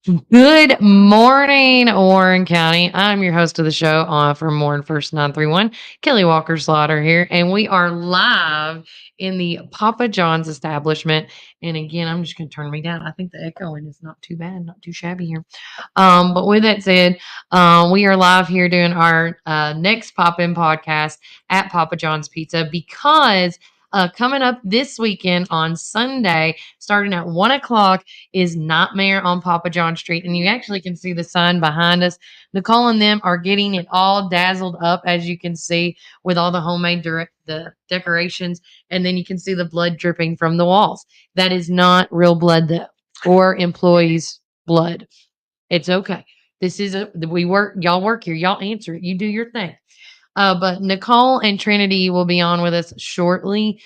Good morning, Warren County. I'm your host of the show from Warren First 931, Kelly Walker Slaughter here, and we are live in the Papa John's establishment. And again, I'm just going to turn me down. I think the echoing is not too bad, not too shabby here. But with that said, we are live here doing our next Pop In podcast at Papa John's Pizza because coming up this weekend on Sunday, starting at 1 o'clock, is Nightmare on Papa John Street. And you actually can see the sign behind us. Nicole and them are getting it all dazzled up, as you can see, with all the homemade the decorations. And then you can see the blood dripping from the walls. That is not real blood, though, or employees' blood. It's okay. We work, y'all work here, y'all answer it, you do your thing. But Nicole and Trinity will be on with us shortly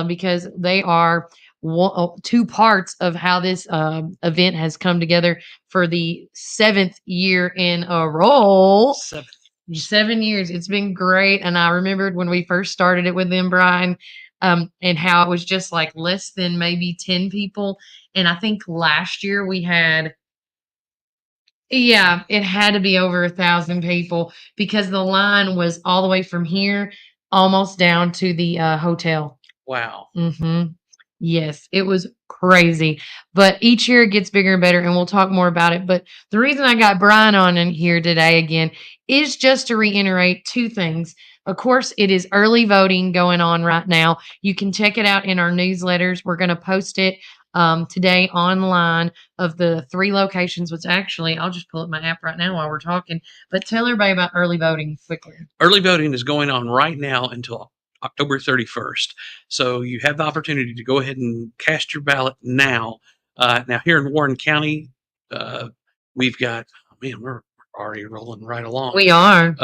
because they are two parts of how this event has come together for the 7th year in a row. 7 years. It's been great. And I remembered when we first started it with them, Brian, and how it was just like less than maybe 10 people. And I think last year we had it had to be over 1,000 people because the line was all the way from here almost down to the hotel. Wow. Yes, it was crazy. But each year it gets bigger and better, and we'll talk more about it. But the reason I got Brian on in here today again is just to reiterate two things. Of course, it is early voting going on right now. You can check it out in our newsletters. We're going to post it today online of the 3 locations, which actually, I'll just pull up my app right now while we're talking. But tell everybody about early voting quickly. Early voting is going on right now until October 31st. So you have the opportunity to go ahead and cast your ballot now. Now, here in Warren County, we've got, we're already rolling right along. We are.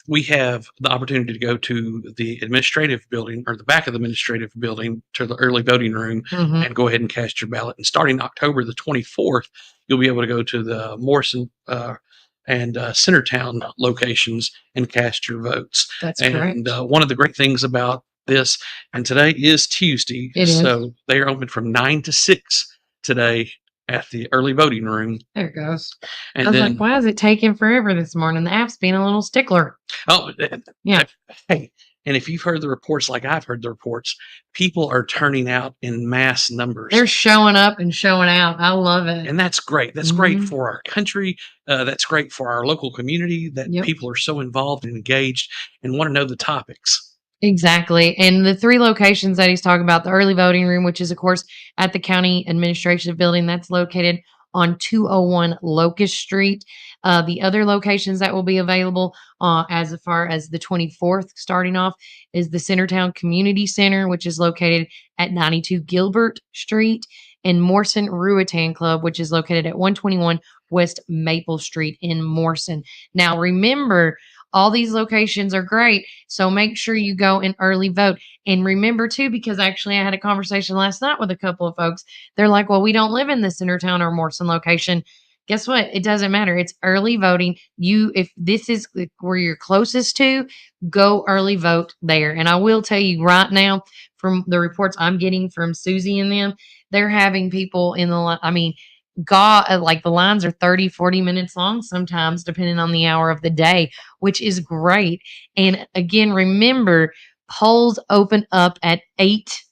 We have the opportunity to go to the administrative building or the back of the administrative building to the early voting room and go ahead and cast your ballot. And starting October the 24th, you'll be able to go to the Morrison and Centertown locations and cast your votes. That's and correct. One of the great things about this, and today is Tuesday, so they are open from 9 to 6 today at the early voting room. There it goes. And I was like, why is it taking forever this morning? The app's being a little stickler. Oh, yeah. Hey, and if you've heard the reports like I've heard the reports, people are turning out in mass numbers. They're showing up and showing out. I love it. And that's great. That's great for our country. That's great for our local community that people are so involved and engaged and want to know the topics. Exactly. And the 3 locations that he's talking about, the early voting room, which is, of course, at the county administration building, that's located on 201 Locust Street. The other locations that will be available as far as the 24th starting off is the Centertown Community Center, which is located at 92 Gilbert Street, and Morrison Ruatan Club, which is located at 121 West Maple Street in Morrison. Now, remember, all these locations are great, so make sure you go and early vote. And remember, too, because actually I had a conversation last night with a couple of folks. They're like, well, we don't live in the Centertown or Morrison location. Guess what? It doesn't matter. It's early voting. If this is where you're closest to, go early vote there. And I will tell you right now, from the reports I'm getting from Susie and them, they're having people in the line. Like the lines are 30, 40 minutes long sometimes, depending on the hour of the day, which is great. And again, remember, polls open up at 8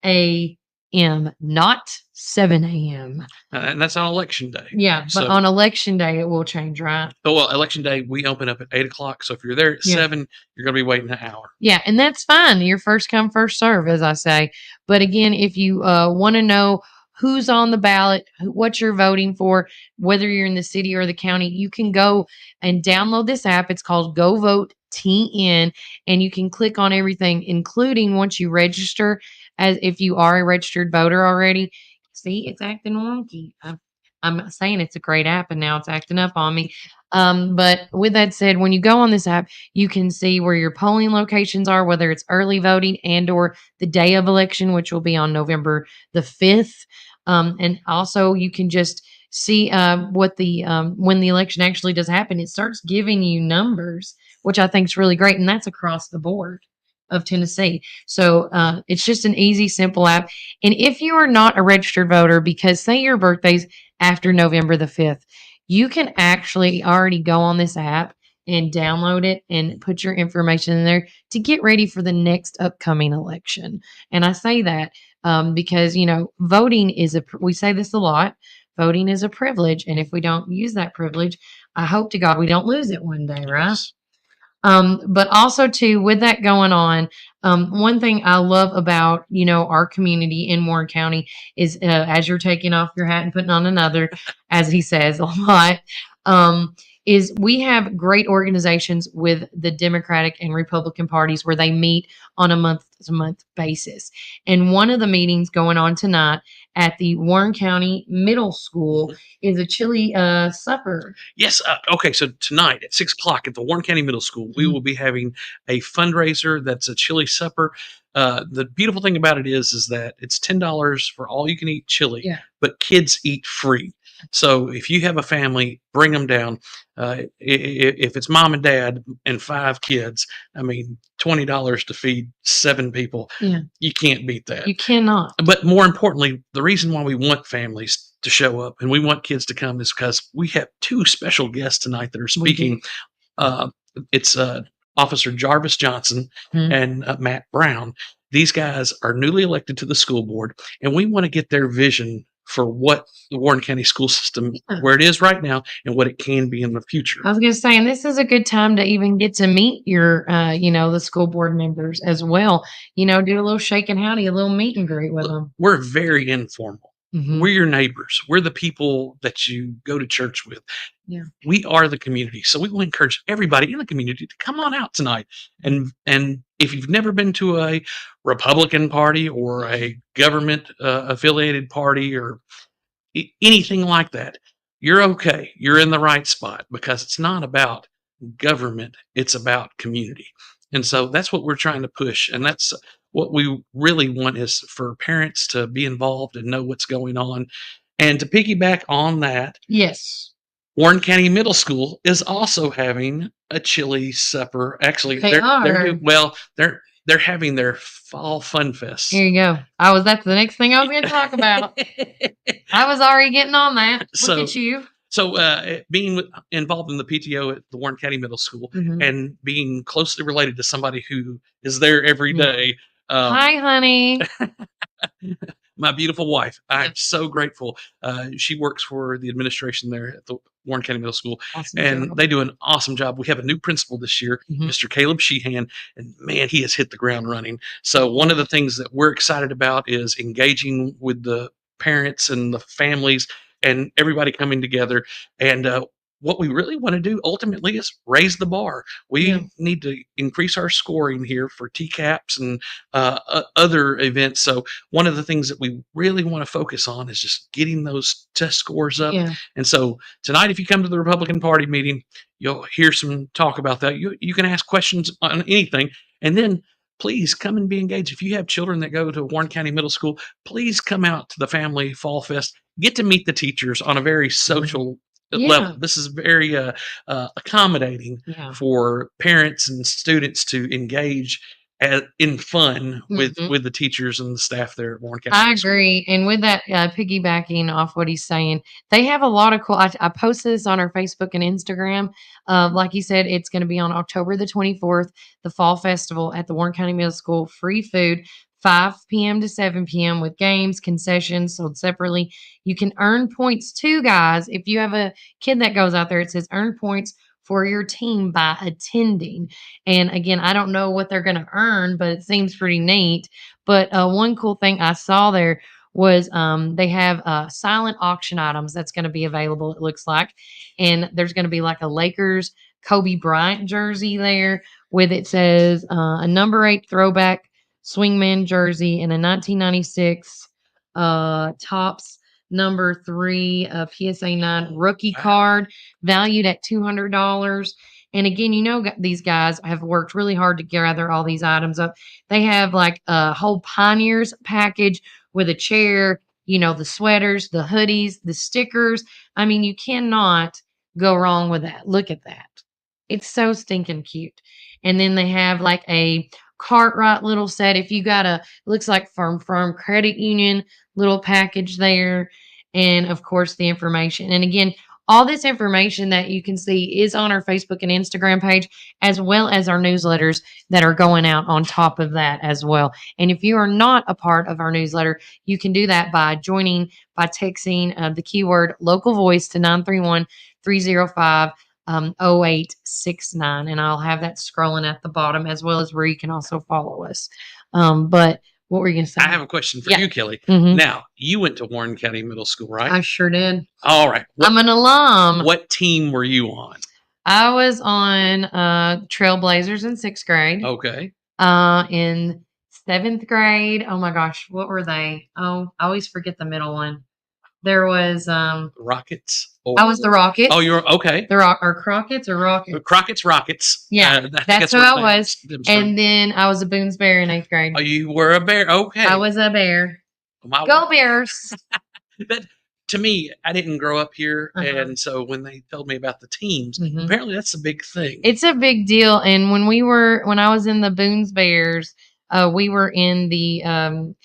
a.m., not 7 a.m. And that's on election day. Yeah, but on election day, it will change, right? Oh, well, election day, we open up at 8 o'clock. So if you're there at 7, you're going to be waiting an hour. Yeah, and that's fine. You're first come, first serve, as I say. But again, if you want to know who's on the ballot, what you're voting for, whether you're in the city or the county, you can go and download this app. It's called Go Vote TN, and you can click on everything, including once you register, as if you are a registered voter already. See, it's acting wonky. I'm saying it's a great app, and now it's acting up on me. But with that said, when you go on this app, you can see where your polling locations are, whether it's early voting and or the day of election, which will be on November the 5th. And also you can just see what the when the election actually does happen. It starts giving you numbers, which I think is really great. And that's across the board of Tennessee. So it's just an easy, simple app. And if you are not a registered voter, because say your birthday's after November the 5th, you can actually already go on this app and download it and put your information in there to get ready for the next upcoming election. And I say that because, voting we say this a lot, voting is a privilege. And if we don't use that privilege, I hope to God we don't lose it one day, right? Yes. But also too, with that going on, one thing I love about, our community in Warren County is, as you're taking off your hat and putting on another, as he says a lot, is we have great organizations with the Democratic and Republican parties where they meet on a month-to-month basis. And one of the meetings going on tonight at the Warren County Middle School is a chili supper. Yes. Okay. So tonight at 6 o'clock at the Warren County Middle School, we will be having a fundraiser that's a chili supper. The beautiful thing about it is that it's $10 for all you can eat chili, Yeah. but kids eat free. So if you have a family, bring them down. If it's mom and dad and 5 kids, I mean, $20 to feed 7 people, Yeah. you can't beat that. You cannot. But more importantly, the reason why we want families to show up and we want kids to come is because we have 2 special guests tonight that are We do. speaking. It's Officer Jarvis Johnson Mhm. and Matt Brown. These guys are newly elected to the school board, and we want to get their vision for what the Warren County school system, Yeah. where it is right now, and what it can be in the future. I was going to say, and this is a good time to even get to meet your, the school board members as well. Do a little shake and howdy, a little meet and greet with them. We're very informal. Mhm. We're your neighbors. We're the people that you go to church with. Yeah. We are the community. So we will encourage everybody in the community to come on out tonight. And if you've never been to a Republican party or a government affiliated party or anything like that, you're okay. You're in the right spot because it's not about government, it's about community. And so that's what we're trying to push. And that's what we really want is for parents to be involved and know what's going on. And to piggyback on that, Yes. Warren County Middle School is also having a chili supper. Actually, They they're are. they're having their fall fun fest. Here you go. That's the next thing I was going to talk about. I was already getting on that. Look at you. So, being involved in the PTO at the Warren County Middle School Mhm. and being closely related to somebody who is there every Yeah. day, Hi, honey. my beautiful wife, I'm Yeah. so grateful. She works for the administration there at the Warren County Middle School, Awesome and job. they do an awesome job. We have a new principal this year, Mhm. Mr. Caleb Sheehan, and man, he has hit the ground running. So, one of the things that we're excited about is engaging with the parents and the families and everybody coming together. And what we really want to do ultimately is raise the bar. We Yeah. need to increase our scoring here for TCAPs and other events. So one of the things that we really want to focus on is just getting those test scores up. Yeah. And so tonight, if you come to the Republican Party meeting, you'll hear some talk about that. You can ask questions on anything, and then please come and be engaged. If you have children that go to Warren County Middle School, please come out to the Family Fall Fest. Get to meet the teachers on a very social Yeah. level. This is very accommodating Yeah. for parents and students to engage in fun with the teachers and the staff there at Warren County. I Middle School. agree. And with that, piggybacking off what he's saying, they have a lot of cool. I posted this on our Facebook and Instagram. Like you said, it's going to be on October the 24th, the Fall Festival at the Warren County Middle School. Free food, 5 p.m. to 7 p.m. with games, concessions sold separately. You can earn points too, guys. If you have a kid that goes out there, it says earn points for your team by attending. And again, I don't know what they're going to earn, but it seems pretty neat. But one cool thing I saw there was they have silent auction items that's going to be available, it looks like. And there's going to be like a Lakers Kobe Bryant jersey there with it says a number 8 throwback swingman jersey and a 1996 Topps number 3 PSA 9 rookie Wow. card valued at $200. And again, these guys have worked really hard to gather all these items up. They have like a whole Pioneers package with a chair, the sweaters, the hoodies, the stickers. I mean, you cannot go wrong with that. Look at that. It's so stinking cute. And then they have like a Cartwright little set. If you got looks like Firm Credit Union little package there. and of course the information. And again, all this information that you can see is on our Facebook and Instagram page, as well as our newsletters that are going out on top of that as well. And if you are not a part of our newsletter, you can do that by texting the keyword local voice to 931 305 0869. And I'll have that scrolling at the bottom, as well as where you can also follow us. But what were you going to say? I have a question for you, Kelly. Mhm. Now, you went to Warren County Middle School, right? I sure did. All right. I'm an alum. What team were you on? I was on Trailblazers in 6th grade. Okay. In 7th grade, oh my gosh, what were they? Oh, I always forget the middle one. There was Rockets. I was the Rockets. Oh, you're okay. The or Crockett's or Rockets? Crockett's Rockets. Yeah, that's who I was. And then I was a Boone's Bear in 8th grade. Oh, you were a bear. Okay. I was a bear. Go Bears. That, to me, I didn't grow up here, and so when they told me about the teams, apparently that's a big thing. It's a big deal. And when I was in the Boone's Bears, we were in the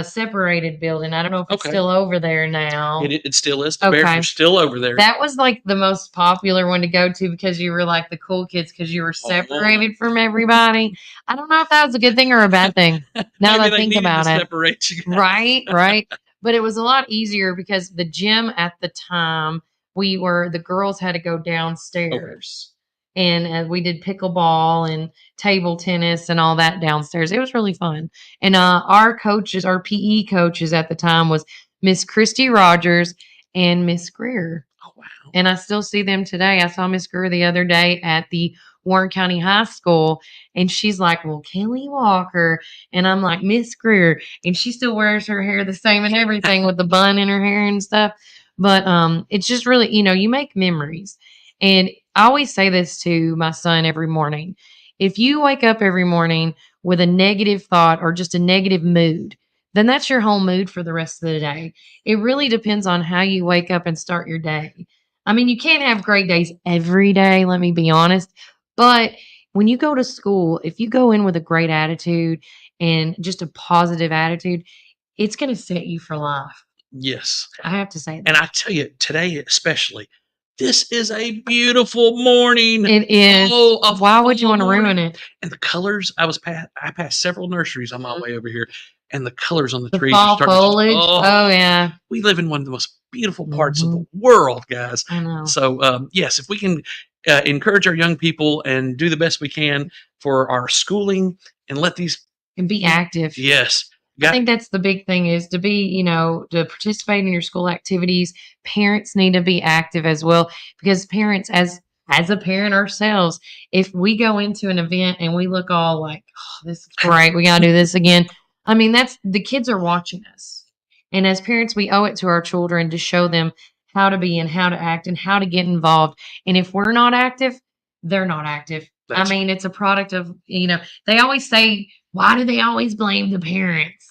separated building. I don't know if it's still over there now. It still is. The Bears are still over there. That was like the most popular one to go to because you were like the cool kids because you were separated from everybody. I don't know if that was a good thing or a bad thing. Now that I think about it. Separate you guys. Right. But it was a lot easier because the gym at the time, the girls had to go downstairs. And we did pickleball and table tennis and all that downstairs. It was really fun. And our PE coaches at the time was Miss Christy Rogers and Miss Greer. Oh, wow. And I still see them today. I saw Miss Greer the other day at the Warren County High School, and she's like, well, Kelly Walker. And I'm like, Miss Greer. And she still wears her hair the same and everything with the bun in her hair and stuff. But it's just really, you make memories. And I always say this to my son every morning. If you wake up every morning with a negative thought or just a negative mood, then that's your whole mood for the rest of the day. It really depends on how you wake up and start your day. I mean, you can't have great days every day, let me be honest. But when you go to school, if you go in with a great attitude and just a positive attitude, it's going to set you for life. Yes. I have to say that. And I tell you, today especially, this is a beautiful morning. It is. Oh, why would you want to ruin it? And the colors, I passed several nurseries on my way over here, and the colors on the trees fall are starting foliage. Oh, yeah. We live in one of the most beautiful parts of the world, guys. I know. So, yes, if we can encourage our young people and do the best we can for our schooling and and be active. Yes. I think that's the big thing is to be, to participate in your school activities. Parents need to be active as well, because parents, as a parent ourselves, if we go into an event and we look all like, oh, this is great, we got to do this again. I mean, the kids are watching us. And as parents, we owe it to our children to show them how to be and how to act and how to get involved. And if we're not active, they're not active. I mean, it's a product of, they always say, why do they always blame the parents?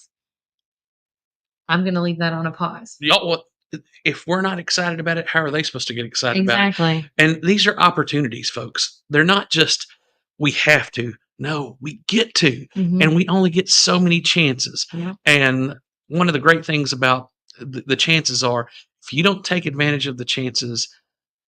I'm going to leave that on a pause. Well, if we're not excited about it, how are they supposed to get excited about it? Exactly. And these are opportunities, folks. They're not just, we have to. No, we get to. And we only get so many chances. Yeah. And one of the great things about the chances are, if you don't take advantage of the chances,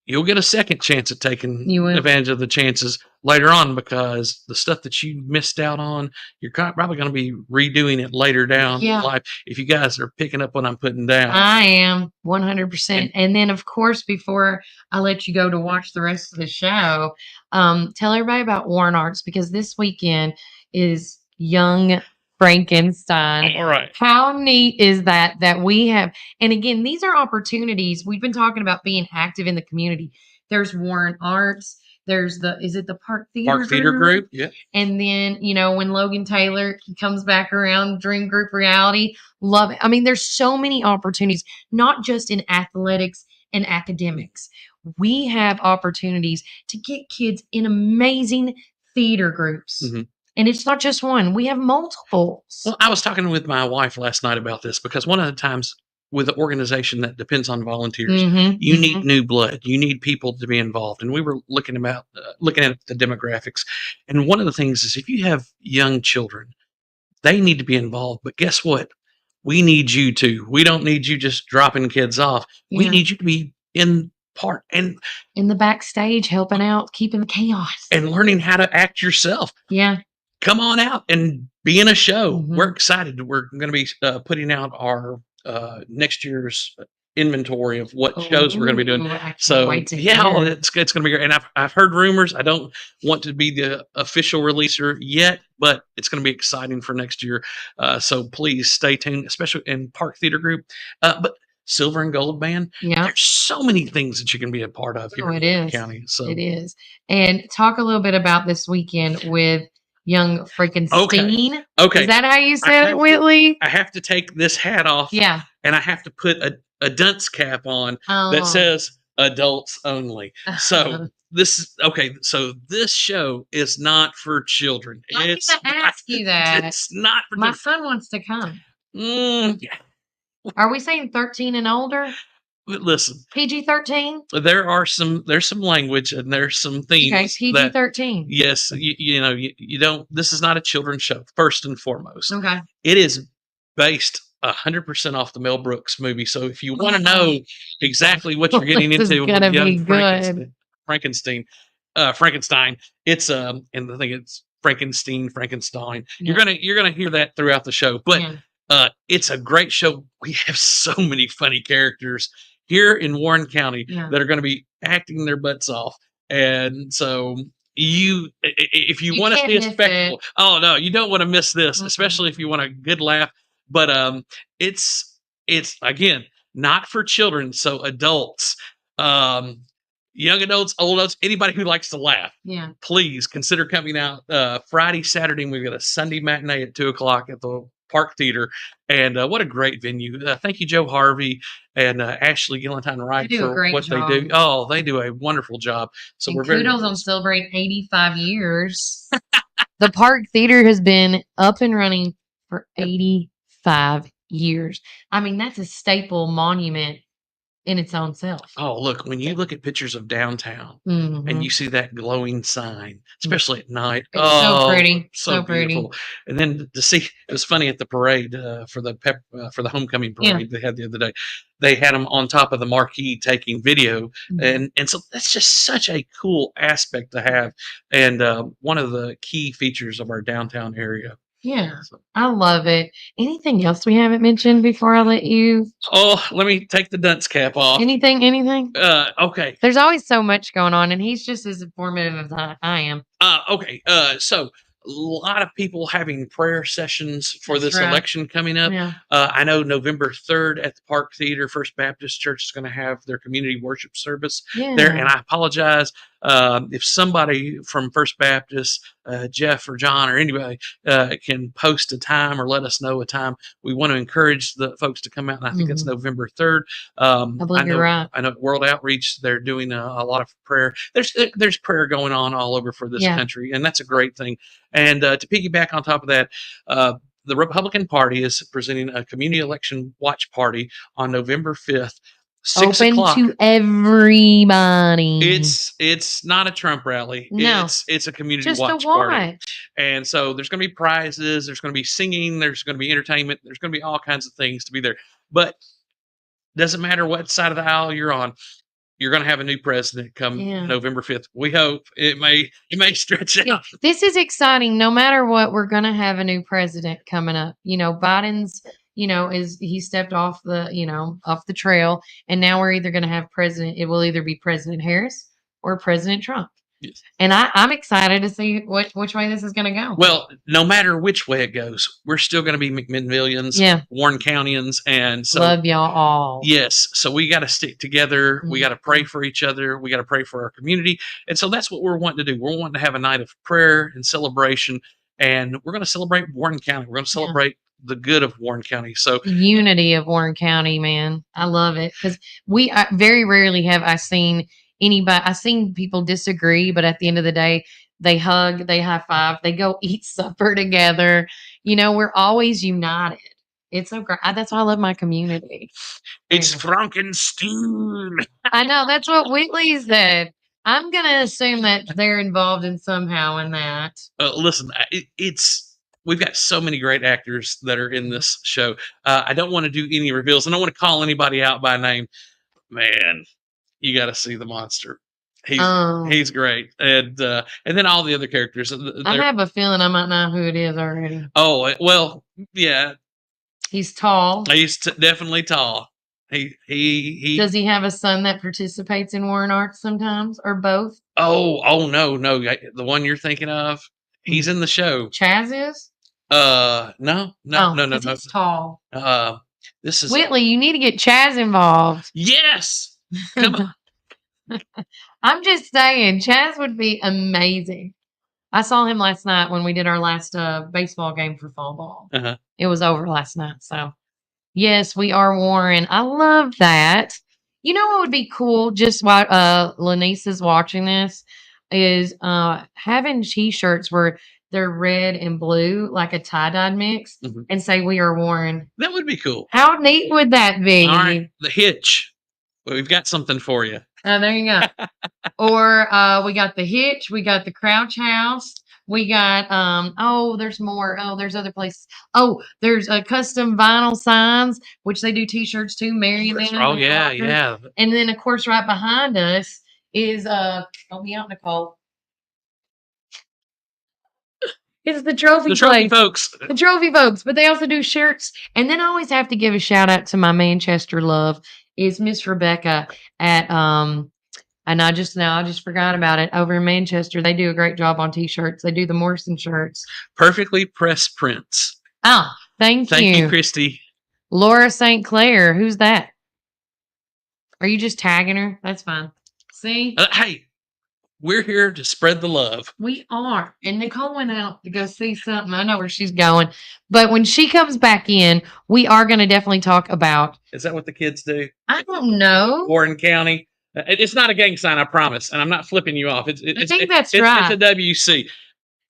you'll get a second chance at taking advantage of the chances later on, because the stuff that you missed out on, you're probably going to be redoing it later down in life. If you guys are picking up what I'm putting down. I am 100%. And then, of course, before I let you go to watch the rest of the show, tell everybody about Warren Arts, because this weekend is Young Frankenstein. All right. How neat is that we have, and again, these are opportunities. We've been talking about being active in the community. There's Warren Arts. There's the Park Theater Group? Yeah. And then, when Logan Taylor comes back around, Dream Group Reality, love it. I mean, there's so many opportunities, not just in athletics and academics. We have opportunities to get kids in amazing theater groups. And it's not just one. We have multiples. Well, I was talking with my wife last night about this, because one of the times with an organization that depends on volunteers, you need new blood. You need people to be involved. And we were looking at the demographics. And one of the things is, if you have young children, they need to be involved. But guess what? we need you to. We don't need you just dropping kids off. We Yeah. need you to be in part and In the backstage, helping out, keeping the chaos. learning how to act yourself. Yeah. Come on out and be in a show. We're Mhm. excited. We're going to be putting out our next year's inventory of what shows we're going to be doing. Ooh, I can't So wait to yeah, hear. it's going to be great. And I've heard rumors. I don't want to be the official releaser yet, but it's going to be exciting for next year. So please stay tuned, especially in Park Theater Group. But Silver and Gold Band, Yeah. there's so many things that you can be a part of here Oh, in it Warren is. County. So It is. And talk a little bit about this weekend with young Frankenstein. Is okay. that how you I said it, have to- Whitley? I have to take this hat off Yeah. and I have to put a dunce cap on that Oh. says adults only. So this is okay. So this show is not for children. I was It's gonna ask you that. It's not for My children. son wants to come. Yeah. Are we saying 13 and older? But listen, PG-13? there's some language and there's some themes Okay, that PG-13. yes, you know, you don't. This is not a children's show. First and foremost, Okay. it is based 100% off the Mel Brooks movie. So if you want to know exactly what you're getting This is into gonna with be young good. Frankenstein, it's and I think it's Frankenstein. Yeah. You're gonna hear that throughout the show, but Yeah. it's a great show. We have so many funny characters here in Warren County Yeah. that are going to be acting their butts off, and so if you You want to can't see a miss spectacle, it. oh no, you don't want to miss this, Mm-mm. especially if you want a good laugh. But it's again not for children, so adults, young adults, old adults, anybody who likes to laugh. Yeah. Please consider coming out Friday, Saturday, and we've got a Sunday matinee at 2:00 at the Park Theater. And what a great venue. Thank you, Joe Harvey and Ashley Gillentine Wright do a for great what job. they do. Oh, they do a wonderful job. So And we're very kudos on celebrating 85 years. The Park Theater has been up and running for 85 years. I mean, that's a staple monument in its own self. Oh, look, when you look at pictures of downtown and Mhm. you see that glowing sign, especially at night. It's so pretty. So So pretty. beautiful. And then to see, it was funny at the parade for the homecoming Yeah. parade they had the other day. They had them on top of the marquee taking video, Mhm. and so that's just such a cool aspect to have, and one of the key features of our downtown area. Yeah. So, I love it. Anything else we haven't mentioned before I let you? oh, let me take the dunce cap off. Anything? Okay. There's always so much going on, and he's just as informative as I am. Okay. So a lot of people having prayer sessions for That's this right. election coming up. Yeah. I know November 3rd at the Park Theater, First Baptist Church is going to have their community worship service there. And Yeah. I apologize if somebody from First Baptist, Jeff or John or anybody, can post a time or let us know a time. We want to encourage the folks to come out. And I think it's Mhm. November 3rd. I believe you're right. I know World Outreach, they're doing a lot of prayer. There's prayer going on all over for this Yeah. country, and that's a great thing. And to piggyback on top of that, the Republican Party is presenting a community election watch party on November 5th, 6 Open o'clock. to everybody. It's not a Trump rally. No. It's a community Just watch to party. watch. And so there's going to be prizes, there's going to be singing, there's going to be entertainment, there's going to be all kinds of things to be there. But doesn't matter what side of the aisle you're on, you're going to have a new president come Yeah. November 5th. We hope it may stretch out. Yeah, this is exciting. No matter what, we're going to have a new president coming up. You know, Biden's, he stepped off off the trail, and now we're either going to have president. It will either be President Harris or President Trump. Yes. And I'm excited to see which way this is going to go. Well, no matter which way it goes, we're still going to be McMinnvillians, Yeah. Warren Countyans, and so Love y'all all. yes, so we got to stick together. We Mhm. got to pray for each other. We got to pray for our community, and so that's what we're wanting to do. We're wanting to have a night of prayer and celebration, and we're going to celebrate Warren County. We're going to Yeah. celebrate the good of Warren County. So The unity of Warren County, man. I love it because very rarely have I seen anybody. I've seen people disagree, but at the end of the day, they hug, they high five, they go eat supper together. We're always united. It's so great. That's why I love my community. it's Yeah. Frankenstein. I know that's what Whitley said. I'm gonna assume that they're involved in somehow in that. Listen, we've got so many great actors that are in this show. I don't want to do any reveals. I don't want to call anybody out by name. Man, you got to see the monster. He's great, and then all the other characters. I have a feeling I might know who it is already. Oh well, yeah. He's tall. He's definitely tall. He Does he have a son that participates in Warren Arts sometimes, or both? Oh no, the one you're thinking of, he's in the show. Chaz is? No. He's tall. This is Whitley. You need to get Chaz involved. Yes, come on. I'm just saying, Chaz would be amazing. I saw him last night when we did our last baseball game for fall ball. Uh-huh. It was over last night. So, yes, we are Warren. I love that. You know what would be cool, just while Lanice is watching this, is having T-shirts where they're red and blue, like a tie-dyed mix, and say we are Warren. That would be cool. How neat would that be? All right, the hitch. Well, we've got something for you. Oh, there you go. Or we got the hitch. We got the Crouch House. We got there's more. Oh, there's other places. Oh, there's custom vinyl signs, which they do T-shirts too. Marion. Oh yeah. And then of course, right behind us is help me out, Nicole. It's the trophy folks. The trophy folks, but they also do shirts. And then I always have to give a shout out to my Manchester love is Miss Rebecca at and I just forgot about it. Over in Manchester, they do a great job on T-shirts. They do the Morrison shirts. Perfectly pressed prints. Oh, thank you. Thank you, Christy. Laura St. Clair. Who's that? Are you just tagging her? That's fine. See? Hey, we're here to spread the love. We are. And Nicole went out to go see something. I know where she's going. But when she comes back in, we are going to definitely talk about. Is that what the kids do? I don't know. Warren County. It's not a gang sign, I promise. And I'm not flipping you off. I think that's right. It's a WC.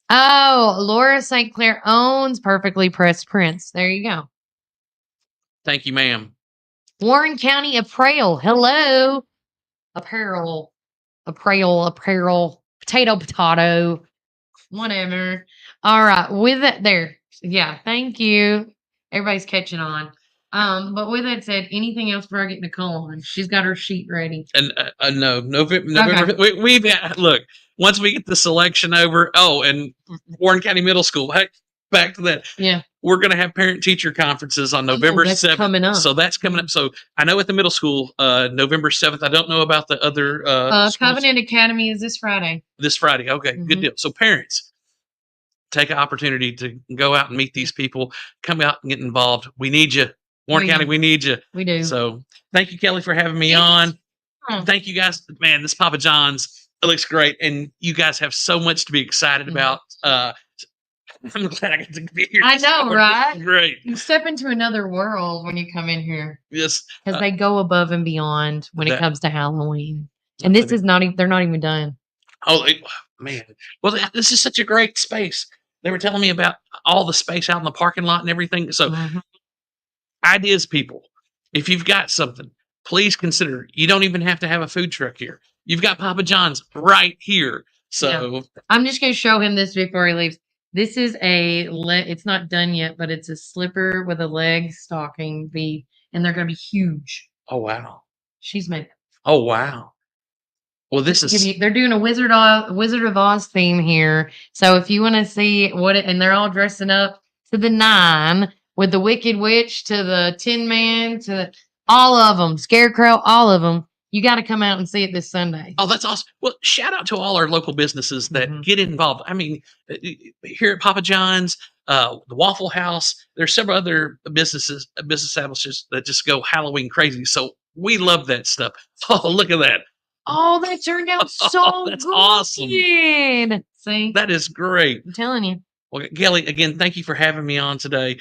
Oh, Laura St. Clair owns Perfectly Pressed Prints. There you go. Thank you, ma'am. Warren County Apparel. Hello. Apparel, potato, whatever. All right. With it there. Yeah. Thank you. Everybody's catching on. But with that said, anything else before I get Nicole on? She's got her sheet ready. And no, November. Okay. We've got, look, once we get the selection over, and Warren County Middle School, back to that. Yeah. We're going to have parent-teacher conferences on November 7th. Coming up. So that's coming up. So I know at the middle school, November 7th. I don't know about the other Covenant Academy is this Friday. This Friday. Okay, good deal. So parents, take an opportunity to go out and meet these people. Come out and get involved. We need you. Warren County, we need you. We do. So thank you, Kelly, for having me on. Thank you, guys. Man, this Papa John's, it looks great. And you guys have so much to be excited about. I'm glad I got to be here. I know, right? Great. You step into another world when you come in here. Yes. Because they go above and beyond when it comes to Halloween. And this is not even, they're not even done. Oh, man. Well, this is such a great space. They were telling me about all the space out in the parking lot and everything. So, ideas, people. If you've got something, please consider. You don't even have to have a food truck here. You've got Papa John's right here. So, I'm just going to show him this before he leaves. This is it's not done yet, but it's a slipper with a leg stocking V, and they're going to be huge. Oh, wow. She's made it. Oh, wow. Well, they're doing a Wizard of Oz theme here. So if you want to see and they're all dressing up to the 9 with the Wicked Witch to the Tin Man to all of them, Scarecrow, all of them. You got to come out and see it this Sunday. Oh, that's awesome. Well, shout out to all our local businesses that get involved. I mean, here at Papa John's, the Waffle House, there's several other business establishments that just go Halloween crazy. So we love that stuff. Oh, look at that. Oh, that turned out so that's good. Awesome. See? That is great. I'm telling you. Well, Kelly, again, thank you for having me on today.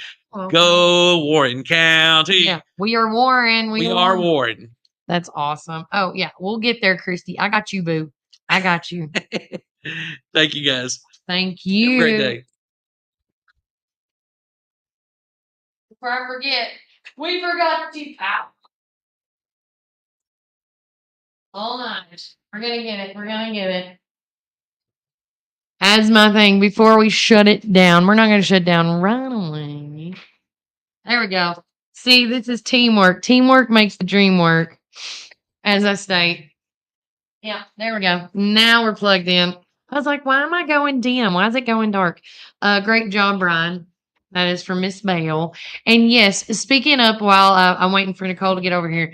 Go Warren County. Yeah, we are Warren. We are Warren. That's awesome. Oh, yeah. We'll get there, Christy. I got you, boo. I got you. Thank you, guys. Thank you. Have a great day. Before I forget, we forgot to tap. All night. We're going to get it. We're going to get it. as my thing before we shut it down. We're not going to shut down right away. There we go. See, this is teamwork. Teamwork makes the dream work, as I state. Yeah, there we go. Now we're plugged in. I was like, why am I going dim? Why is it going dark? Great job, Brian. That is from Miss Bale. And yes, speaking up while I'm waiting for Nicole to get over here,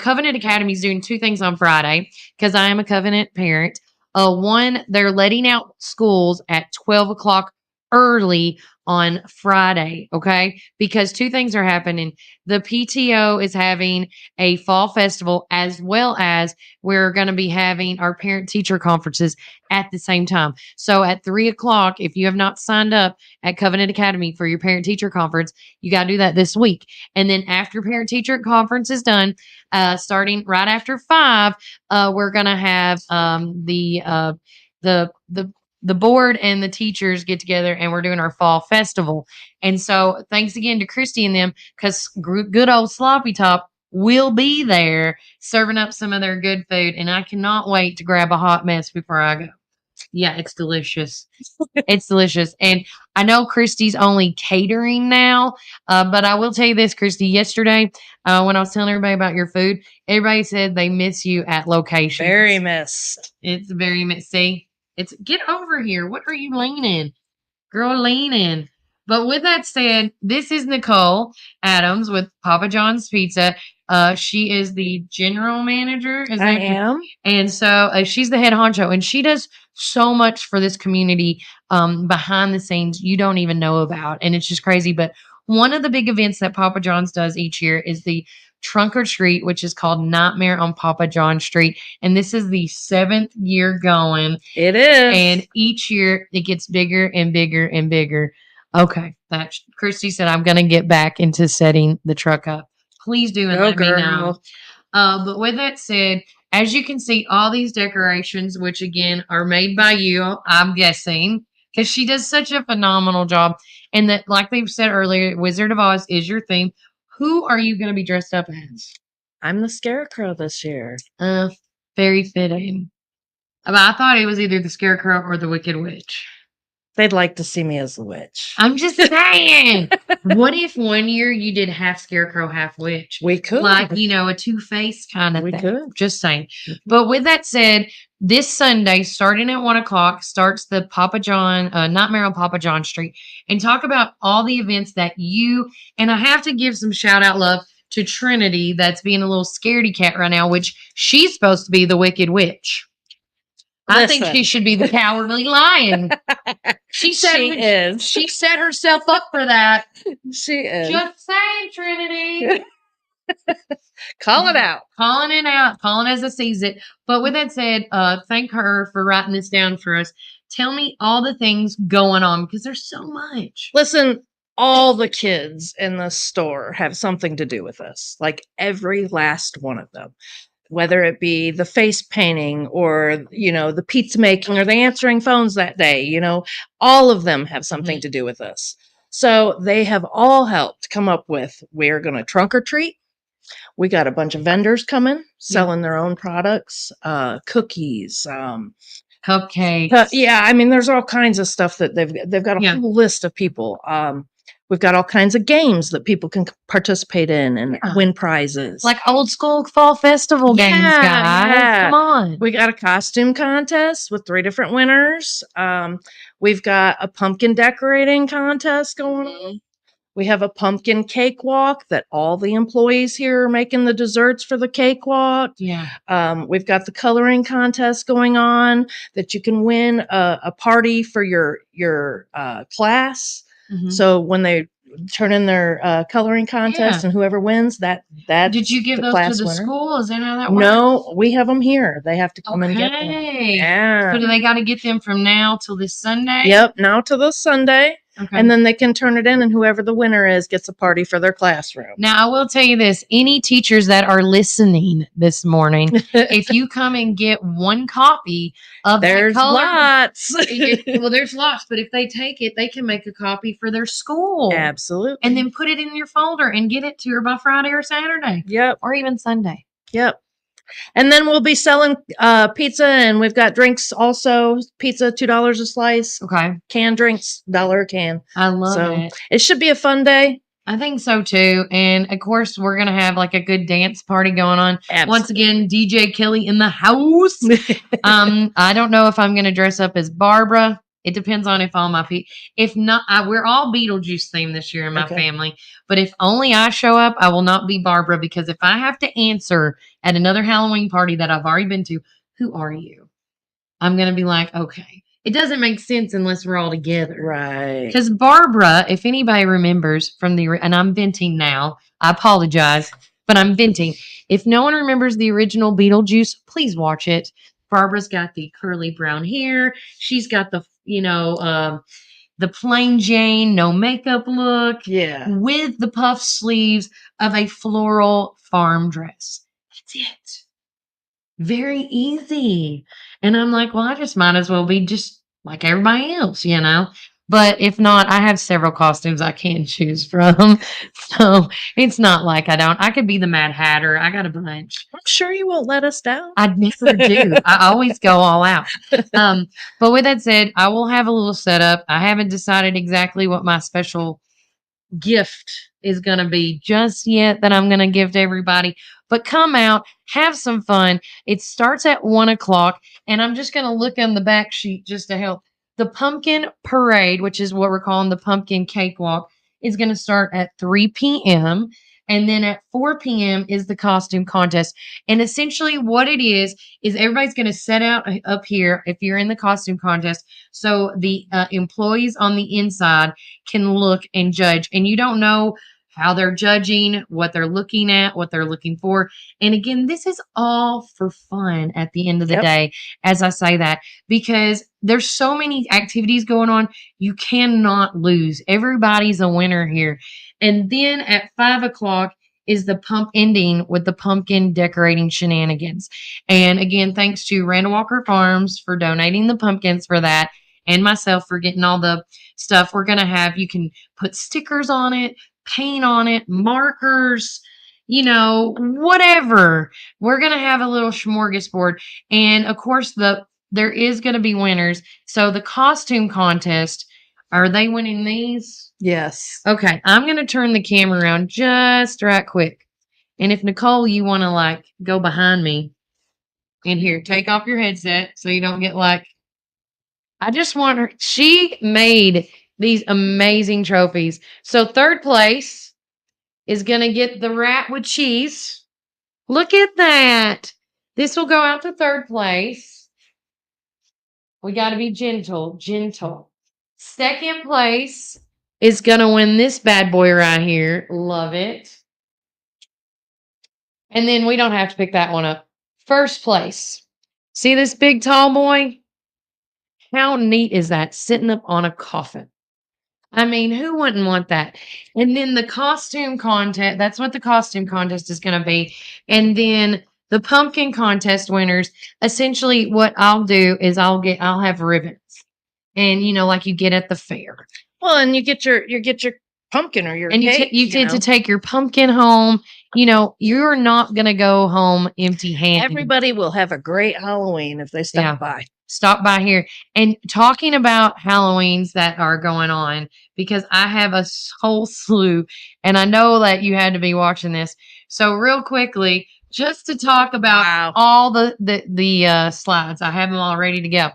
Covenant Academy is doing two things on Friday because I am a Covenant parent. One, they're letting out schools at 12 o'clock early on Friday, okay? Because two things are happening. The PTO is having a fall festival as well as we're going to be having our parent teacher conferences at the same time. So at 3 o'clock, if you have not signed up at Covenant Academy for your parent teacher conference, you got to do that this week. And then after parent teacher conference is done, starting right after 5, we're going to have the board and the teachers get together and we're doing our fall festival. And so thanks again to Christy and them because good old Sloppy Top will be there serving up some of their good food. And I cannot wait to grab a hot mess before I go. Yeah, it's delicious. It's delicious. And I know Christy's only catering now, but I will tell you this, Christy. Yesterday, when I was telling everybody about your food, everybody said they miss you at location. Very miss. It's very miss. See, it's get over here. What are you leaning? Girl, leaning. But with that said, this is Nicole Adams with Papa John's Pizza. She is the general manager. I am. And so she's the head honcho, and she does so much for this community behind the scenes you don't even know about. And it's just crazy. But one of the big events that Papa John's does each year is the Trunk or Treat, which is called Nightmare on Papa John Street. And this is the 7th year going. It is. And each year it gets bigger and bigger and bigger. Okay. That Christy said, I'm going to get back into setting the truck up. Please do and let me know. But with that said, as you can see, all these decorations, which again are made by you, I'm guessing, because she does such a phenomenal job. And that, like they've said earlier, Wizard of Oz is your theme. Who are you going to be dressed up as? I'm the Scarecrow this year. Very fitting. But I thought it was either the Scarecrow or the Wicked Witch. They'd like to see me as the witch. I'm just saying. What if one year you did half Scarecrow, half Witch? We could. Like, a two-face kind of We thing. could. Just saying. But with that said, this Sunday, starting at 1 o'clock, starts the Papa John, Nightmare on Papa John Street. And talk about all the events that and I have to give some shout-out love to Trinity that's being a little scaredy cat right now, which she's supposed to be the Wicked Witch. I think she should be the Cowardly Lion. She set herself up for that. She is. Just saying, Trinity. Call it out. Calling it out. Calling as I sees it. But with that said, thank her for writing this down for us. Tell me all the things going on because there's so much. Listen, all the kids in the store have something to do with this. Like every last one of them. Whether it be the face painting or, the pizza making or the answering phones that day, all of them have something to do with this. So they have all helped come up with, we're going to trunk or treat. We got a bunch of vendors coming, selling their own products, cookies, cupcakes. There's all kinds of stuff that they've got a whole list of people. We've got all kinds of games that people can participate in and win prizes. Like old school fall festival games, guys. Yeah. Come on. We got a costume contest with 3 different winners. We've got a pumpkin decorating contest going on. We have a pumpkin cakewalk that all the employees here are making the desserts for the cakewalk. Yeah. We've got the coloring contest going on that you can win a party for your class. Mm-hmm. So when they turn in their coloring contest and whoever wins that did you give those to the school? Is that how that works? No, we have them here. They have to come and get them. Yeah. So do they got to get them from now till this Sunday? Yep, now to this Sunday. Okay. And then they can turn it in, and whoever the winner is gets a party for their classroom. Now, I will tell you this. Any teachers that are listening this morning, if you come and get one copy of there's that color, lots. There's lots. But if they take it, they can make a copy for their school. Absolutely. And then put it in your folder and get it to her by Friday or Saturday. Yep. Or even Sunday. Yep. And then we'll be selling pizza, and we've got drinks also. Pizza, $2 a slice. Okay. Canned drinks, $1 a can. I love So it. it should be a fun day. I think so too. And of course, we're going to have like a good dance party going on. Once again, DJ Kelly in the house. I don't know if I'm going to dress up as Barbara. It depends on if all my people, if not, we're all Beetlejuice themed this year in my family. But if only I show up, I will not be Barbara, because if I have to answer at another Halloween party that I've already been to, who are you? I'm going to be like, okay. It doesn't make sense unless we're all together. Right. Because Barbara, if anybody remembers from and I'm venting now, I apologize, but I'm venting. If no one remembers the original Beetlejuice, please watch it. Barbara's got the curly brown hair. She's got the, the plain Jane, no makeup look. Yeah. With the puff sleeves of a floral farm dress. That's it. Very easy. And I'm like, well, I just might as well be just like everybody else, But if not, I have several costumes I can choose from. So it's not like I could be the Mad Hatter. I got a bunch. I'm sure you won't let us down. I never do. I always go all out. But with that said, I will have a little setup. I haven't decided exactly what my special gift is going to be just yet that I'm going to give to everybody. But come out, have some fun. It starts at 1:00, and I'm just going to look on the back sheet just to help. The pumpkin parade, which is what we're calling the pumpkin cakewalk, is going to start at 3 p.m. And then at 4 p.m. is the costume contest. And essentially what it is everybody's going to set out up here if you're in the costume contest. So the employees on the inside can look and judge. And you don't know how they're judging, what they're looking at, what they're looking for. And again, this is all for fun at the end of the day, as I say that, because there's so many activities going on. You cannot lose. Everybody's a winner here. And then at 5:00 is the ending with the pumpkin decorating shenanigans. And again, thanks to Randall Walker Farms for donating the pumpkins for that, and myself for getting all the stuff. We're going to have, you can put stickers on it, paint on it, markers, whatever. We're going to have a little smorgasbord. And of course, there is going to be winners. So the costume contest, are they winning these? Yes. Okay. I'm going to turn the camera around just right quick. And if Nicole, you want to go behind me and here, take off your headset so you don't get I just want her. She made these amazing trophies. So third place is going to get the rat with cheese. Look at that. This will go out to third place. We got to be gentle. Second place is going to win this bad boy right here. Love it. And then we don't have to pick that one up. First place. See this big tall boy? How neat is that, sitting up on a coffin? I mean, who wouldn't want that? And then the costume contest, that's what the costume contest is going to be. And then the pumpkin contest winners, essentially what I'll do is I'll have ribbons. And like you get at the fair. Well, and you get your pumpkin or your cake, you get to take your pumpkin home. You're not going to go home empty-handed. Everybody will have a great Halloween if they stop by. Stop by here. And talking about Halloweens that are going on, because I have a whole slew, and I know that you had to be watching this. So real quickly, just to talk about all the slides, I have them all ready to go.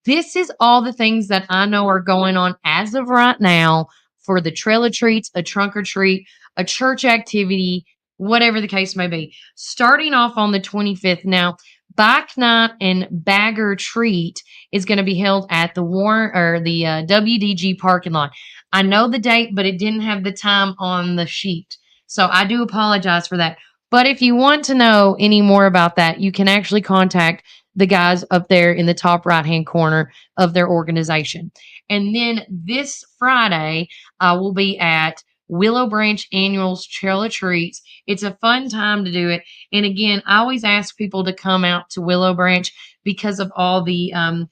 This is all the things that I know are going on as of right now for the trail of treats, a trunk or treat, a church activity, whatever the case may be. Starting off on the 25th. Now, Bike Night and Bagger Treat is going to be held at the WDG parking lot. I know the date, but it didn't have the time on the sheet. So I do apologize for that. But if you want to know any more about that, you can actually contact the guys up there in the top right-hand corner of their organization. And then this Friday, I will be at Willow Branch Annuals Trail of Treats. It's a fun time to do it. And again, I always ask people to come out to Willow Branch because of all the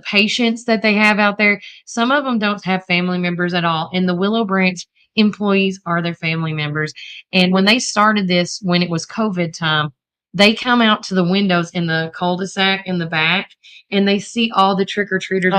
patients that they have out there. Some of them don't have family members at all. And the Willow Branch employees are their family members. And when they started this, when it was COVID time, they come out to the windows in the cul-de-sac in the back, and they see all the trick-or-treaters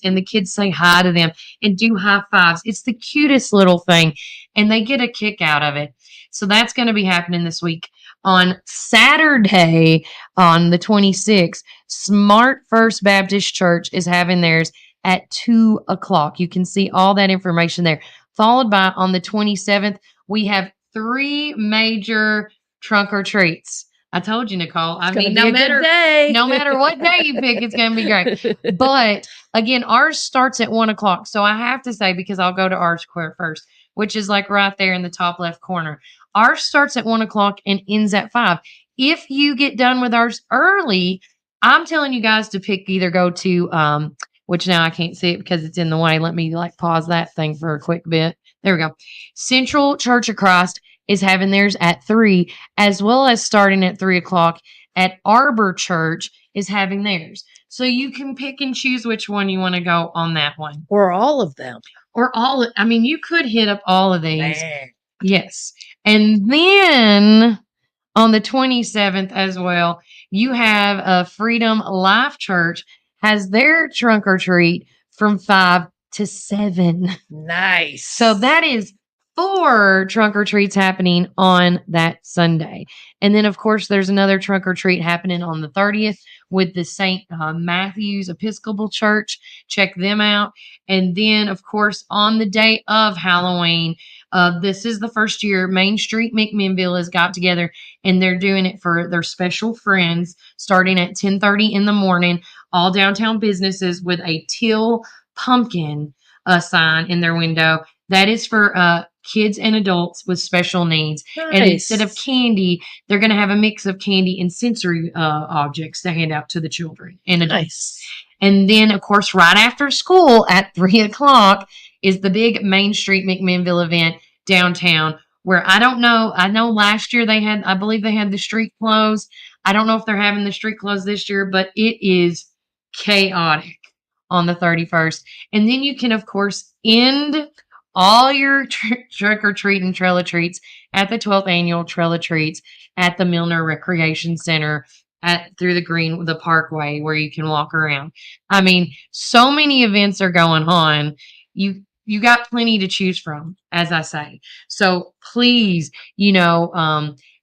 and the kids say hi to them and do high fives. It's the cutest little thing, and they get a kick out of it. So that's going to be happening this week. On Saturday, on the 26th, Smart First Baptist Church is having theirs at 2:00. You can see all that information there. Followed by, on the 27th, we have 3 major trunk or treats. I told you, Nicole. I mean, no matter what day you pick, it's going to be great. But again, ours starts at 1:00. So I have to say, because I'll go to ours first, which is like right there in the top left corner. Ours starts at 1:00 and ends at 5. If you get done with ours early, I'm telling you guys to pick, either go to, which now I can't see it because it's in the way. Let me pause that thing for a quick bit. There we go. Central Church of Christ is having theirs at 3, as well as starting at 3:00 at Arbor Church is having theirs. So you can pick and choose which one you want to go on that one. Or all of them. I mean, you could hit up all of these. Man. Yes. And then on the 27th as well, you have Freedom Life Church has their trunk or treat from 5 to 7. Nice. So that is 4 trunk or treats happening on that Sunday. And then, of course, there's another trunk or treat happening on the 30th with the St. Matthew's Episcopal Church. Check them out. And then, of course, on the day of Halloween, this is the first year Main Street McMinnville has got together, and they're doing it for their special friends starting at 10:30 in the morning, all downtown businesses with a teal pumpkin sign in their window. That is for kids and adults with special needs. Nice. And instead of candy, they're going to have a mix of candy and sensory objects to hand out to the children and adults. Nice. And then, of course, right after school at 3:00 is the big Main Street McMinnville event downtown, where I know last year I believe they had the street closed. I don't know if they're having the street closed this year, but it is chaotic on the 31st. And then you can, of course, end all your trick or treat and trail of treats at the 12th annual Trail of Treats at the Milner Recreation Center through the Parkway, where you can walk around. I mean, so many events are going on. You got plenty to choose from, as I say. So please,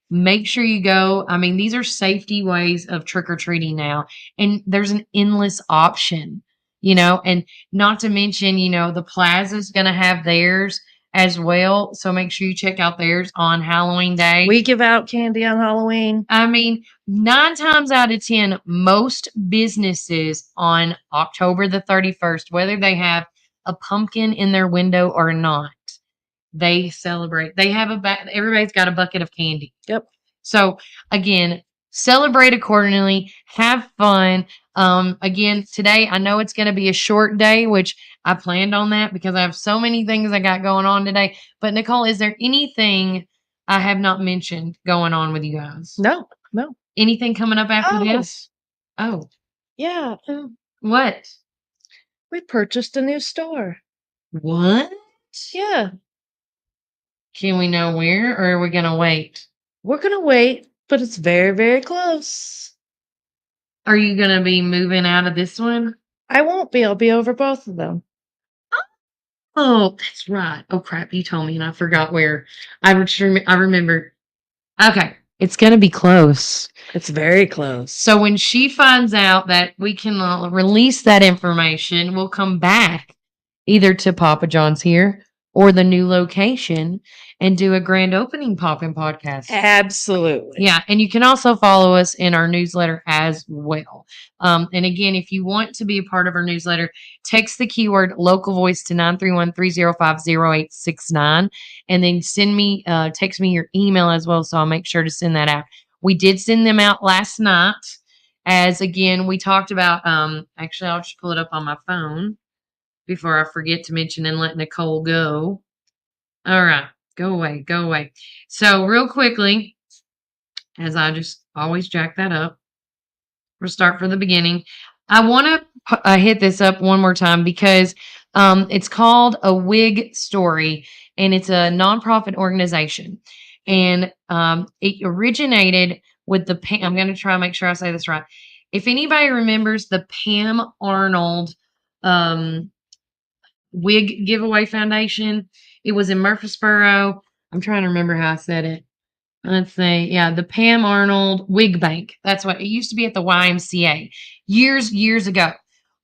make sure you go. I mean, these are safety ways of trick or treating now, and there's an endless option. And not to mention, the Plaza's going to have theirs as well. So make sure you check out theirs on Halloween Day. We give out candy on Halloween. I mean, 9 times out of 10, most businesses on October the 31st, whether they have a pumpkin in their window or not, they celebrate. They have everybody's got a bucket of candy. Yep. So again, celebrate accordingly, have fun. Again, today, I know it's going to be a short day, which I planned on that because I have so many things I got going on today. But Nicole, is there anything I have not mentioned going on with you guys? No. Anything coming up after this? Oh. Yeah. What? We purchased a new store. What? Yeah. Can we know where, or are we going to wait? We're going to wait, but it's very, very close. Are you going to be moving out of this one? I won't be. I'll be over both of them. Oh, that's right. Oh, crap. You told me, and I forgot where. I remember. Okay. It's going to be close. It's very close. So when she finds out that we can release that information, we'll come back either to Papa John's here or the new location and do a grand opening Poppin' Podcast. Absolutely. Yeah. And you can also follow us in our newsletter as well. And again, if you want to be a part of our newsletter, text the keyword local voice to 931-305-0869 and then text me your email as well. So I'll make sure to send that out. We did send them out last night, as again, we talked about, actually, I'll just pull it up on my phone before I forget to mention and let Nicole go. All right. Go away. So real quickly, as I just always jack that up, we'll start from the beginning. I want to hit this up one more time because it's called A Wig Story, and it's a nonprofit organization. And it originated with the Pam. I'm going to try and make sure I say this right. If anybody remembers the Pam Arnold wig giveaway foundation, it was in Murfreesboro. I'm trying to remember how I said it. Let's say, yeah, the Pam Arnold Wig Bank. That's what it used to be at the YMCA years ago.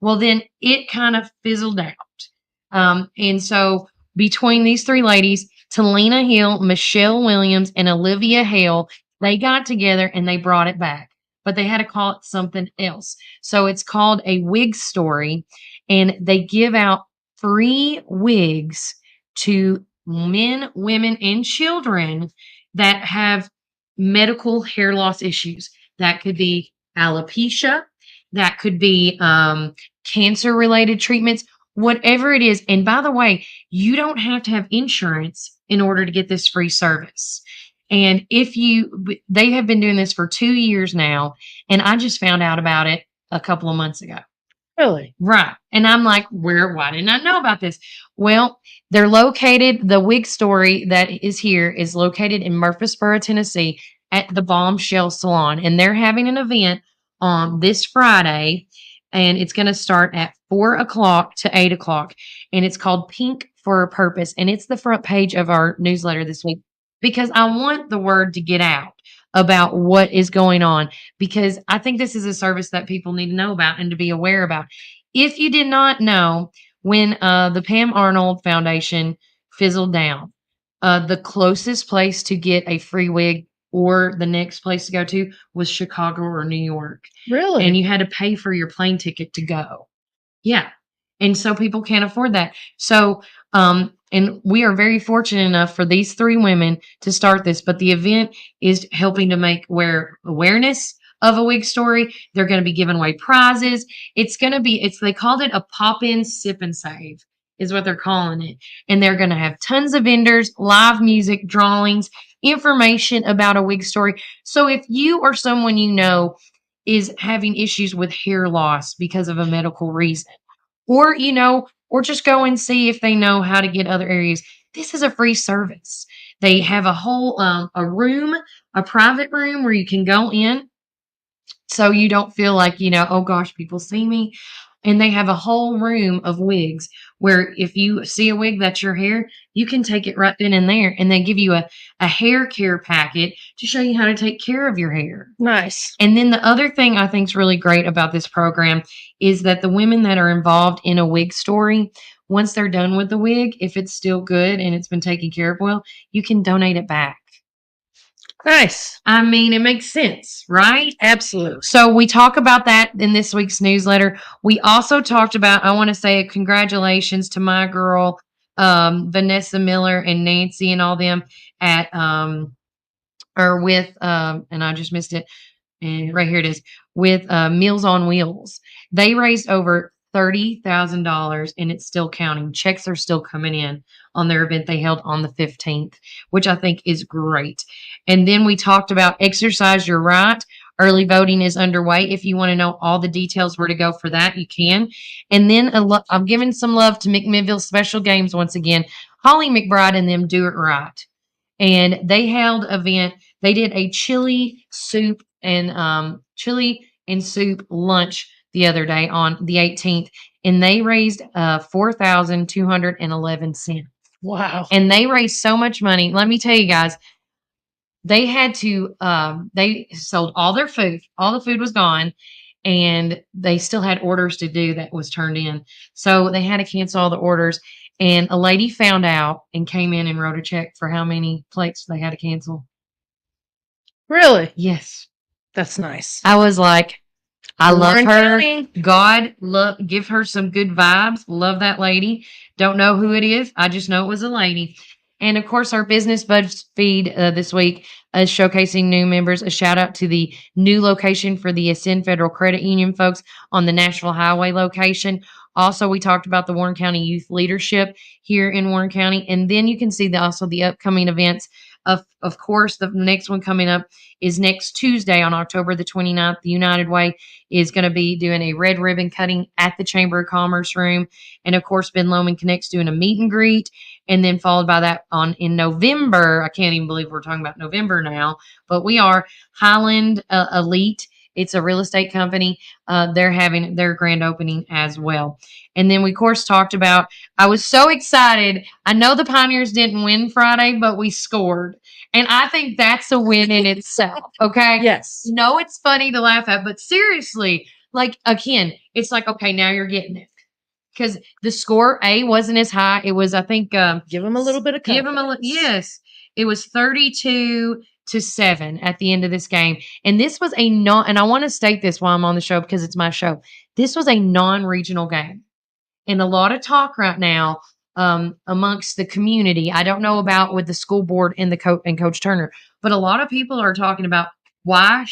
Well, then it kind of fizzled out. And so between these three ladies, Talina Hill, Michelle Williams, and Olivia Hale, they got together and they brought it back, but they had to call it something else. So it's called a wig story, and they give out free wigs to men, women, and children that have medical hair loss issues. That could be alopecia, that could be cancer related treatments, whatever it is. And by the way, you don't have to have insurance in order to get this free service. And they have been doing this for 2 years now, and I just found out about it a couple of months ago. Really? Right. And I'm like, why didn't I know about this? Well, they're located, the wig story that is here is located in Murfreesboro, Tennessee at the Bombshell Salon. And they're having an event on this Friday, and it's going to start at 4 o'clock to 8 o'clock. And it's called Pink for a Purpose. And it's the front page of our newsletter this week because I want the word to get out about what is going on, because I think this is a service that people need to know about and to be aware about. If you did not know, when the Pam Arnold Foundation fizzled down, the closest place to get a free wig or the next place to go to was Chicago or New York. Really? And you had to pay for your plane ticket to go. Yeah. And so people can't afford that. So, and we are very fortunate enough for these three women to start this, but the event is helping to make awareness of a wig story. They're going to be giving away prizes. They called it a pop-in sip and save is what they're calling it. And they're going to have tons of vendors, live music, drawings, information about a wig story. So if you or someone you know is having issues with hair loss because of a medical reason, or just go and see if they know how to get other areas, this is a free service. They have a whole, a private room where you can go in so you don't feel like, oh gosh, people see me. And they have a whole room of wigs where if you see a wig that's your hair, you can take it right then and there. And they give you a hair care packet to show you how to take care of your hair. Nice. And then the other thing I think is really great about this program is that the women that are involved in a wig story, once they're done with the wig, if it's still good and it's been taken care of well, you can donate it back. Nice. I mean, it makes sense, right? Absolutely. So we talk about that in this week's newsletter. We also talked about, I want to say congratulations to my girl, Vanessa Miller and Nancy and all them at, and I just missed it. And right here it is with Meals on Wheels. They raised over $30,000 and it's still counting. Checks are still coming in on their event they held on the 15th, which I think is great. And then we talked about Exercise Your Right. Early voting is underway. If you want to know all the details where to go for that, you can. And then I'm giving some love to McMinnville Special Games once again. Holly McBride and them do it right. And they held an event. They did a chili soup and soup lunch the other day on the 18th, and they raised $4,211. Wow. And they raised so much money. Let me tell you guys, they had to they sold all their food. All the food was gone, and they still had orders to do that was turned in. So they had to cancel all the orders. And a lady found out and came in and wrote a check for how many plates they had to cancel. Really? Yes. That's nice. I was like, I love Warren her. County. God, give her some good vibes. Love that lady. Don't know who it is. I just know it was a lady. And of course, our business buzz feed this week is showcasing new members. A shout out to the new location for the Ascend Federal Credit Union folks on the Nashville Highway location. Also, we talked about the Warren County Youth Leadership here in Warren County. And then you can see also the upcoming events. Of course, the next one coming up is next Tuesday on October the 29th. The United Way is going to be doing a red ribbon cutting at the Chamber of Commerce room. And of course, Ben Lomond Connect's doing a meet and greet. and then followed by that in November. I can't even believe we're talking about November now, but we are Highland Elite. It's a real estate company. They're having their grand opening as well. And then we, of course, talked about, I was so excited. I know the Pioneers didn't win Friday, but we scored. And I think that's a win in itself. Okay. Yes. No, it's funny to laugh at, but seriously, like, again, it's like, okay, now you're getting it. Because the score, wasn't as high. It was, I think, Give them a little bit of confidence. give them yes. It was 32-7 at the end of this game. And this was and I want to state this while I'm on the show because it's my show. This was a non-regional game. And a lot of talk right now amongst the community. I don't know about with the school board and Coach Turner, but a lot of people are talking about why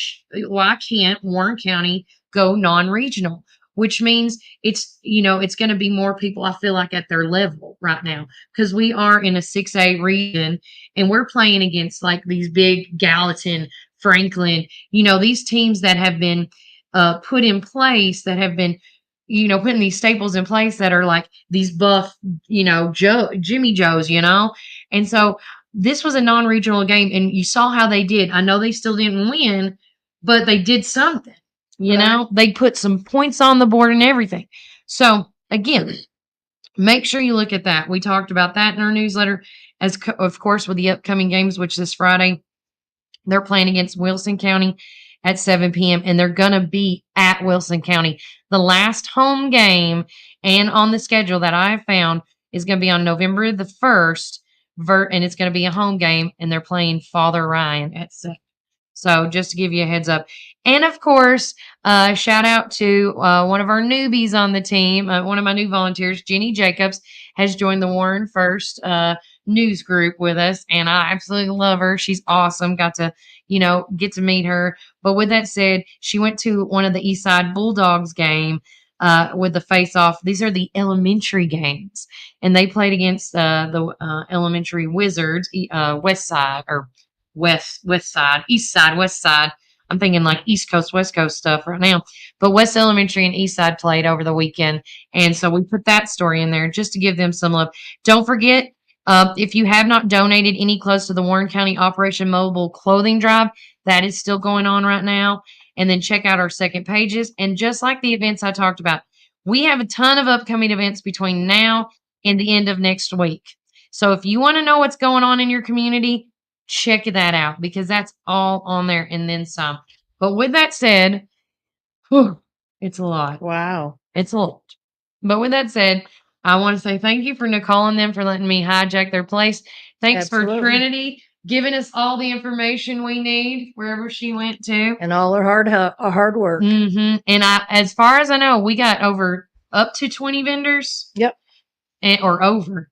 can't Warren County go non-regional? Which means it's going to be more people, I feel like, at their level right now, because we are in a 6A region and we're playing against like these big Gallatin, Franklin, these teams that have been put in place, that have been, putting these staples in place that are like these buff, Jimmy Joes, And so this was a non-regional game and you saw how they did. I know they still didn't win, but they did something. They put some points on the board and everything. So again, make sure you look at that. We talked about that in our newsletter, of course, with the upcoming games, which this Friday, they're playing against Wilson County at 7 p.m. and they're going to be at Wilson County. The last home game and on the schedule that I found is going to be on November the 1st, and it's going to be a home game, and they're playing Father Ryan at 7. So just to give you a heads up. And of course, shout out to one of our newbies on the team. One of my new volunteers, Jenny Jacobs, has joined the Warren First news group with us. And I absolutely love her. She's awesome. Got to, get to meet her. But with that said, she went to one of the Eastside Bulldogs game with the face-off. These are the elementary games. And they played against the elementary Wizards, West Side, or West Side, East Side, West Side. I'm thinking like East Coast, West Coast stuff right now. But West Elementary and East Side played over the weekend. And so we put that story in there just to give them some love. Don't forget, if you have not donated any clothes to the Warren County Operation Mobile Clothing Drive, that is still going on right now. And then check out our second pages. And just like the events I talked about, we have a ton of upcoming events between now and the end of next week. So if you want to know what's going on in your community, check that out because that's all on there and then some. But with that said, it's a lot. Wow. It's a lot. But with that said, I want to say thank you for Nicole and them for letting me hijack their place. Thanks Absolutely. for Trinity giving us all the information we need wherever she went to. And all her hard work. Mm-hmm. And as far as I know, we got up to 20 vendors. Yep. Or over.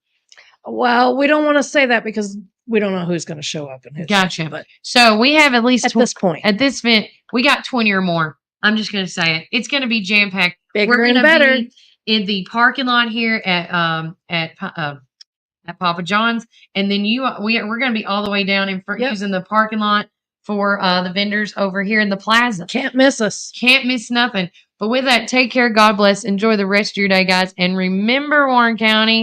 Well, we don't want to say that because we don't know who's going to show up and who's Gotcha. not, but so we have at least at this point. At this event, we got 20 or more. I'm just going to say it. It's going to be jam packed. Bigger and better. Be in the parking lot here at Papa John's, and then we're going to be all the way down in front using the parking lot for the vendors over here in the plaza. Can't miss us. Can't miss nothing. But with that, take care. God bless. Enjoy the rest of your day, guys, and remember, Warren County.